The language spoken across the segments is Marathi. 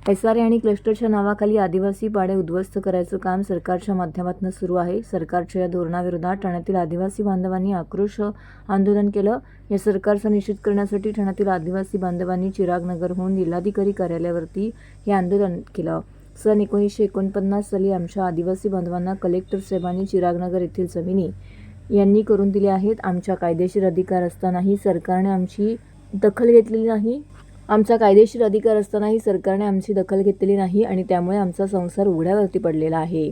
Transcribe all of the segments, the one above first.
SRA आणि क्लस्टरच्या नावाखाली आदिवासी पाडे उद्ध्वस्त करायचं काम सरकारच्या माध्यमातून सुरू आहे। सरकारच्या या धोरणाविरोधात ठाण्यातील आदिवासी बांधवांनी आक्रोश आंदोलन केलं। या सरकारचा निषेध करण्यासाठी ठाण्यातील आदिवासी बांधवांनी चिरागनगरहून जिल्हाधिकारी कार्यालयावरती हे आंदोलन केलं। सन 1949 साली आमच्या आदिवासी बांधवांना कलेक्टर साहेबांनी चिरागनगर येथील जमिनी यांनी करून दिल्या आहेत। आमच्या कायदेशीर अधिकार असतानाही सरकारने आमची दखल घेतलेली नाही। सरकारने आमची दखल घेतलेली नाही आणि त्यामुळे आमचा संसार उघड्यावरती पडलेला आहे।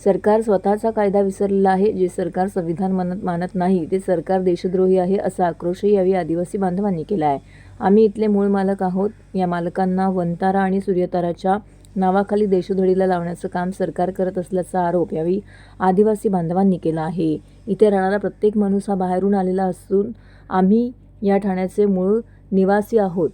सरकार स्वतःचा कायदा विसरलेला आहे। जे सरकार संविधान मानत नाही ते सरकार देशद्रोही आहे, असा आक्रोशही यावेळी आदिवासी बांधवांनी केला आहे। आम्ही इथले मूळ मालक आहोत। या मालकांना वनतारा आणि सूर्यताराच्या नावाखाली देशोधडीला लावण्याचं काम सरकार करत असल्याचा आरोप यावेळी आदिवासी बांधवांनी केला आहे। इथे राहणारा प्रत्येक माणूस हा बाहेरून आलेला असून आम्ही या ठाण्याचे मूळ निवासी आहोत।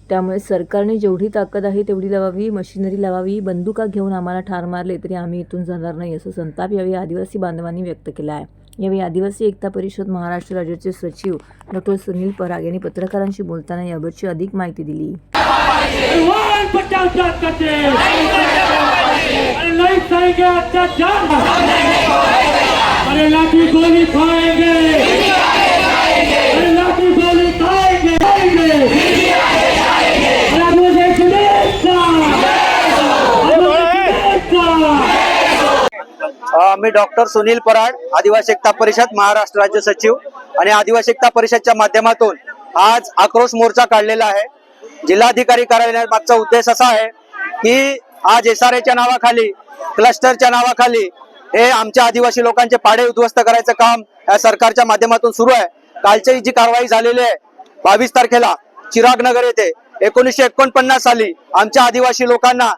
त्यामुळे सरकारने जेवढी ताकद आहे तेवढी लावावी, मशिनरी लावावी। बंदुका घेऊन आम्हाला ठार मारले तरी आम्ही इथून जाणार नाही, असं संताप यावेळी आदिवासी बांधवांनी व्यक्त केला आहे। यावेळी आदिवासी एकता परिषद महाराष्ट्र राज्याचे सचिव डॉ. सुनील पराग यांनी पत्रकारांशी बोलताना याबाबतची अधिक माहिती दिली। मी डॉक्टर सुनील पराग, आदिवासी एकता परिषद महाराष्ट्र राज्य सचिव आणि आदिवासी एकता परिषदच्या माध्यमातून आज आक्रोश मोर्चा काढलेला आहे। जिल्हाधिकारी कार्यालयामागचा उद्देश असा आहे की आज SRAच्या नावाखाली, क्लस्टरच्या नावाखाली हे आमच्या आदिवासी लोकांचे पाडे उद्ध्वस्त करायचं काम या सरकारच्या माध्यमातून सुरू आहे। कालची जी कारवाई झालेली आहे 22 तारखेला चिरागनगर येथे 1949 साली आमच्या आदिवासी लोकांना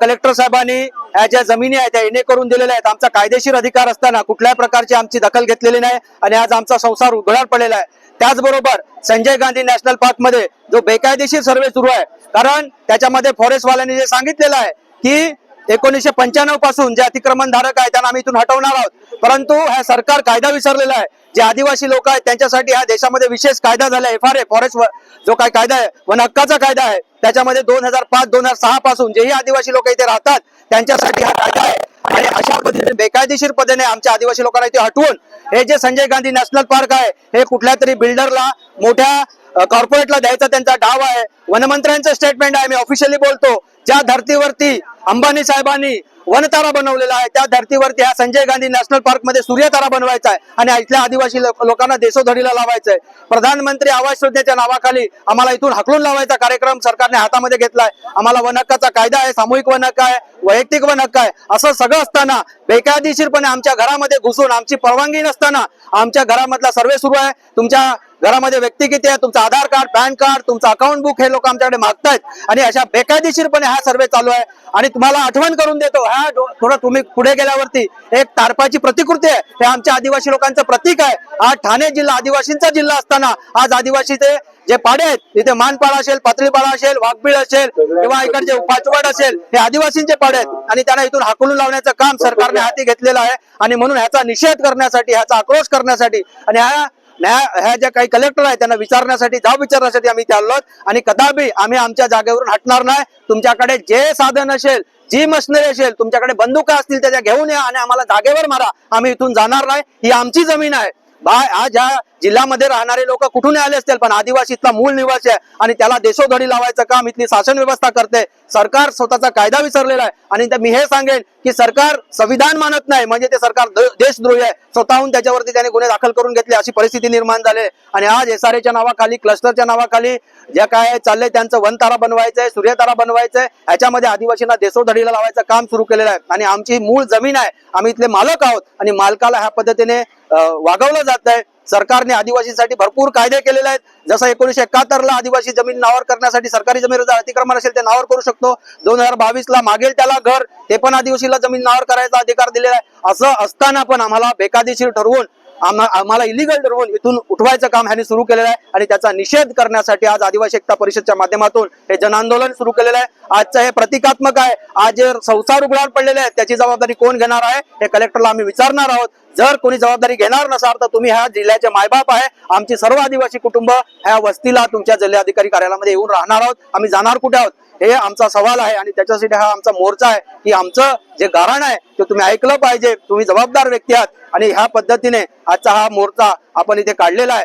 कलेक्टर साहेबांनी ह्या ज्या जमिनी आहेत त्या येणे करून दिलेल्या आहेत। आमचा कायदेशीर अधिकार असताना कुठल्याही प्रकारची आमची दखल घेतलेली नाही आणि आज आमचा संसार उघड्यावर पडलेला आहे। त्याचबरोबर संजय गांधी नॅशनल पार्क मध्ये जो बेकायदेशीर सर्वे सुरू आहे, कारण त्याच्यामध्ये फॉरेस्टवाल्यांनी जे सांगितलेलं आहे की 1995 पासून जे अतिक्रमणधारक आहेत त्यांना आम्ही इथून हटवणार आहोत, परंतु हा सरकार कायदा विसरलेला आहे। जे आदिवासी लोक आहेत त्यांच्यासाठी ह्या देशामध्ये विशेष कायदा झाला आहे, FRA फॉरेस्ट जो काही कायदा आहे, वन हक्काचा कायदा आहे, त्याच्यामध्ये 2005-2006 पासून जेही आदिवासी लोक इथे राहतात त्यांच्यासाठी हा कायदा आहे। आणि अशा पद्धतीने बेकायदेशीर पद्धतीने आमच्या आदिवासी लोकांना इथे हटवून हे जे संजय गांधी नॅशनल पार्क आहे हे कुठल्या तरी बिल्डरला, मोठ्या कॉर्पोरेटला द्यायचा त्यांचा डाव आहे। वनमंत्र्यांचं स्टेटमेंट आहे, मी ऑफिशियली बोलतो, ज्या धर्तीवरती अंबानी साहेबांनी वनतारा बनवलेला आहे त्या धर्तीवरती हा संजय गांधी नॅशनल पार्क मध्ये सूर्यतारा बनवायचा आहे आणि इथल्या आदिवासी लोकांना देशोधडीला लावायचं आहे। प्रधानमंत्री आवास योजनेच्या नावाखाली आम्हाला इथून हाकलून लावायचा कार्यक्रम सरकारने हातामध्ये घेतलाय। आम्हाला वन हक्काचा कायदा आहे, सामूहिक वन हक्क आहे, वैयक्तिक वन हक्क आहे, असं सगळं असताना बेकायदेशीरपणे आमच्या घरामध्ये घुसून आमची परवानगी नसताना आमच्या घरामधला सर्वे सुरू आहे। तुमच्या घरामध्ये व्यक्ती किती आहे, तुमचं आधार कार्ड, पॅन कार्ड, तुमचं अकाउंट बुक हे लोक आमच्याकडे मागतायत आणि अशा बेकायदेशीरपणे हा सर्वे चालू आहे। आणि तुम्हाला आठवण करून देतो, हा थोडं तुम्ही पुढे गेल्यावरती एक तारपाची प्रतिकृती आहे, हे आमच्या आदिवासी लोकांचं प्रतीक आहे। आज ठाणे जिल्हा आदिवासींचा जिल्हा असताना आज आदिवासीचे जे पाडे आहेत तिथे मानपाडा असेल, पातळीपाडा असेल, वाघबीळ असेल किंवा इकडचे पाचवड असेल, हे आदिवासींचे पाडे आहेत आणि त्यांना इथून हाकलून लावण्याचं काम सरकारने हाती घेतलेलं आहे। आणि म्हणून ह्याचा निषेध करण्यासाठी, ह्याचा आक्रोश करण्यासाठी आणि ह्या ज्या काही कलेक्टर आहेत त्यांना विचारण्यासाठी, जाब विचारण्यासाठी आम्ही इथे आलो आणि कदापि आम्ही आमच्या जागेवरून हटणार नाही। तुमच्याकडे जे साधन असेल, जी मशिनरी असेल, तुमच्याकडे बंदुका असतील त्याच्या घेऊन या आणि आम्हाला जागेवर मारा, आम्ही इथून जाणार नाही। ही आमची जमीन आहे। आज ह्या जिल्ह्यामध्ये राहणारे लोक कुठून आले असतील, पण आदिवासी इथला मूळ निवासी आहे आणि त्याला देशोधडी लावायचं काम इथली शासन व्यवस्था करते। सरकार स्वतःचा कायदा विसरलेला आहे आणि मी हे सांगेन की सरकार संविधान मानत नाही म्हणजे ते सरकार देशद्रोही आहे। स्वतःहून त्याच्यावरती त्याने गुन्हे दाखल करून घेतले, अशी परिस्थिती निर्माण झाली आणि आज SRAच्या नावाखाली, क्लस्टरच्या नावाखाली जे काय चाललंय त्यांचं वनतारा बनवायचंय, सूर्यतारा बनवायचंय, ह्याच्यामध्ये आदिवासींना देशोधडीला लावायचं काम सुरू केलेलं आहे आणि आमची मूळ जमीन आहे, आम्ही इथले मालक आहोत आणि मालकाला ह्या पद्धतीने वागवलं जात आहे। सरकारने आदिवासींसाठी भरपूर कायदे केलेले आहेत। जसं 1971 ला आदिवासी जमीन नावावर करण्यासाठी सरकारी जमिनीवर अतिक्रमण असेल ते नावावर करू शकतो। 2022 ला मागेल त्याला घर, ते पण आदिवासीला जमीन नावावर करायचा अधिकार दिलेला आहे। असं असताना पण आम्हाला बेकायदेशीर ठरवून, आम्हाला इलिगल ठरवून इथून उठवायचं काम ह्यांनी सुरू केलेलं आहे आणि त्याचा निषेध करण्यासाठी आज आदिवासी एकता परिषदच्या माध्यमातून हे जनआंदोलन सुरू केलेलं आहे। आजचं हे प्रतिकात्मक आहे। आज जे संसार उघड्यावर पडलेले आहेत त्याची जबाबदारी कोण घेणार आहे हे कलेक्टरला आम्ही विचारणार आहोत। जर कोणी जबाबदारी घेणार नसाल तर तुम्ही ह्या जिल्ह्याचे मायबाप आहे। आमची सर्व आदिवासी कुटुंब ह्या वस्तीला तुमच्या जिल्हाधिकारी कार्यालयामध्ये येऊन राहणार आहोत। आम्ही जाणार कुठे आहोत? हे आमचा सवाल आहे आणि त्याच्यासाठी हा आमचा मोर्चा आहे की आमचं जे गाऱ्हाण आहे ते तुम्ही ऐकलं पाहिजे. तुम्ही जबाबदार व्यक्ती आहात आणि ह्या पद्धतीने आजचा हा मोर्चा आपण इथे काढलेला आहे.